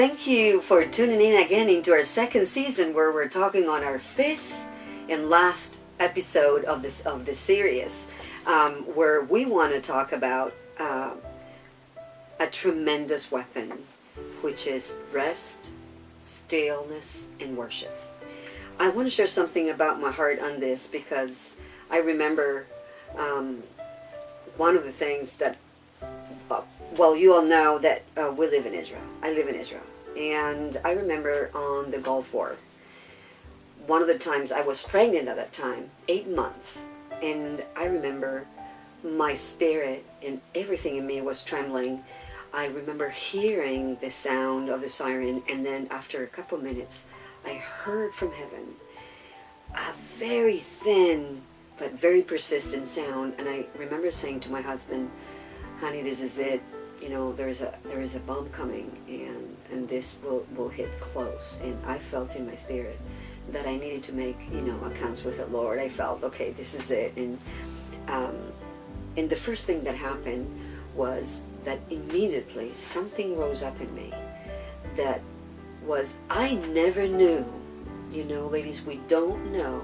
Thank you for tuning in again into our second season, where we're talking on our fifth and last episode of this series, where we want to talk about a tremendous weapon, which is rest, stillness, and worship. I want to share something about my heart on this, because I remember one of the things that well, you all know that we live in Israel. I live in Israel. And I remember on the Gulf War, one of the times I was pregnant at that time, 8 months. And I remember my spirit and everything in me was trembling. I remember hearing the sound of the siren. And then after a couple of minutes, I heard from heaven a very thin but very persistent sound. And I remember saying to my husband, honey, this is it. You know, there is a bomb coming, and this will hit close. And I felt in my spirit that I needed to make, accounts with the Lord. I felt, okay, this is it. And the first thing that happened was that immediately something rose up in me that was, I never knew. Ladies, we don't know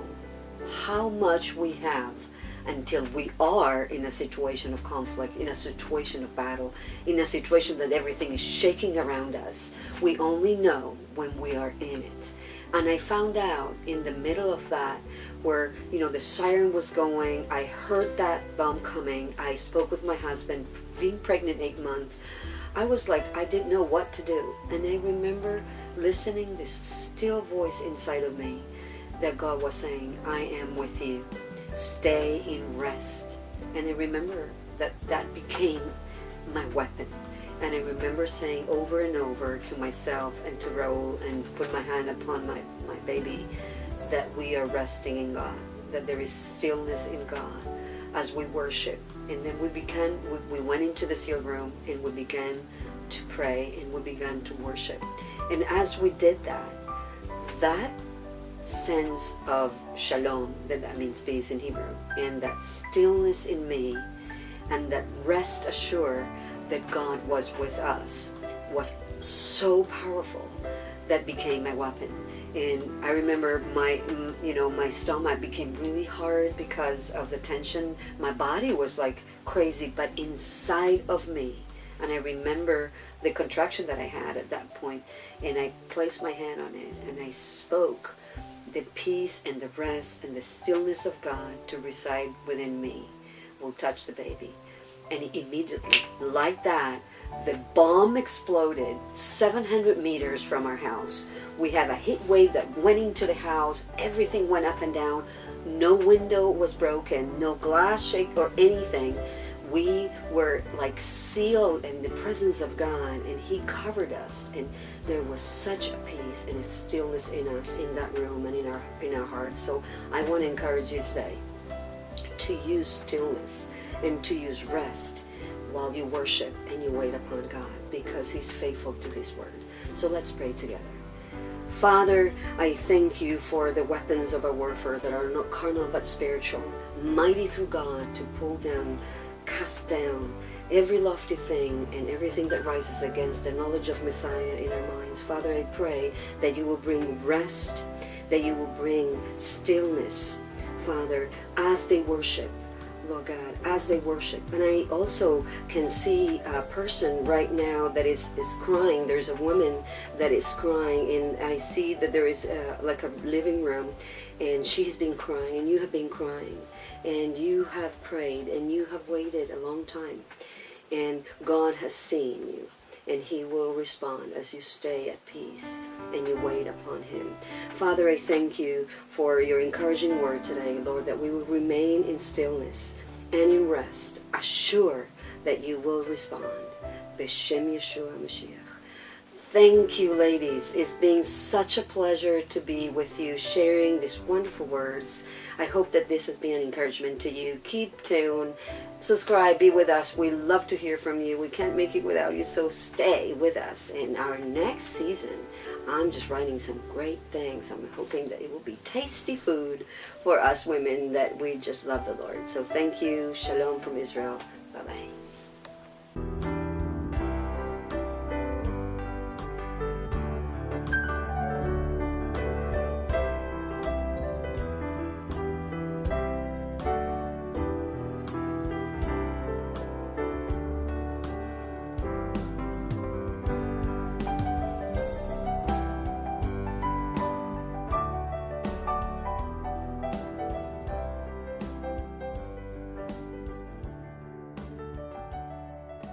how much we have until we are in a situation of conflict, in a situation of battle, in a situation that everything is shaking around us. We only know when we are in it. And I found out in the middle of that, where, the siren was going, I heard that bomb coming, I spoke with my husband, being pregnant 8 months, I was like, I didn't know what to do. And I remember listening this still voice inside of me that God was saying, I am with you. Stay in rest. And I remember that became my weapon. And I remember saying over and over to myself and to Raul, and put my hand upon my baby, that we are resting in God, that there is stillness in God as we worship. And then we went into the seal room, and we began to pray, and we began to worship. And as we did that sense of shalom, that means peace in Hebrew, and that stillness in me, and that rest assured that God was with us, was so powerful, that became my weapon. And I remember my stomach became really hard because of the tension. My body was like crazy, but inside of me, and I remember the contraction that I had at that point, and I placed my hand on it, and I spoke the peace and the rest and the stillness of God to reside within me will touch the baby. And immediately, like that, the bomb exploded 700 meters from our house. We had a heat wave that went into the house. Everything went up and down. No window was broken, no glass shake or anything. We were like sealed in the presence of God, and He covered us, and there was such a peace and a stillness in us, in that room, and in our hearts. So I want to encourage you today to use stillness and to use rest while you worship and you wait upon God, because He's faithful to His word. So let's pray together. Father, I thank you for the weapons of our warfare that are not carnal but spiritual, mighty through God to pull down, cast down every lofty thing and everything that rises against the knowledge of Messiah in our minds. Father, I pray that you will bring rest, that you will bring stillness, Father, as they worship, Lord God, as they worship. And I also can see a person right now that is crying. There's a woman that is crying, and I see that there is like a living room, and she's been crying, and you have been crying, and you have prayed, and you have waited a long time, and God has seen you, and He will respond as you stay at peace and you wait upon Him. Father, I thank you for your encouraging word today, Lord, that we will remain in stillness and in rest, assure that you will respond. B'Shem Yeshua Mashiach. Thank you, ladies. It's been such a pleasure to be with you, sharing these wonderful words. I hope that this has been an encouragement to you. Keep tuned, subscribe, be with us. We love to hear from you. We can't make it without you, so stay with us. In our next season, I'm just writing some great things. I'm hoping that it will be tasty food for us women that we just love the Lord. So thank you. Shalom from Israel. Bye-bye.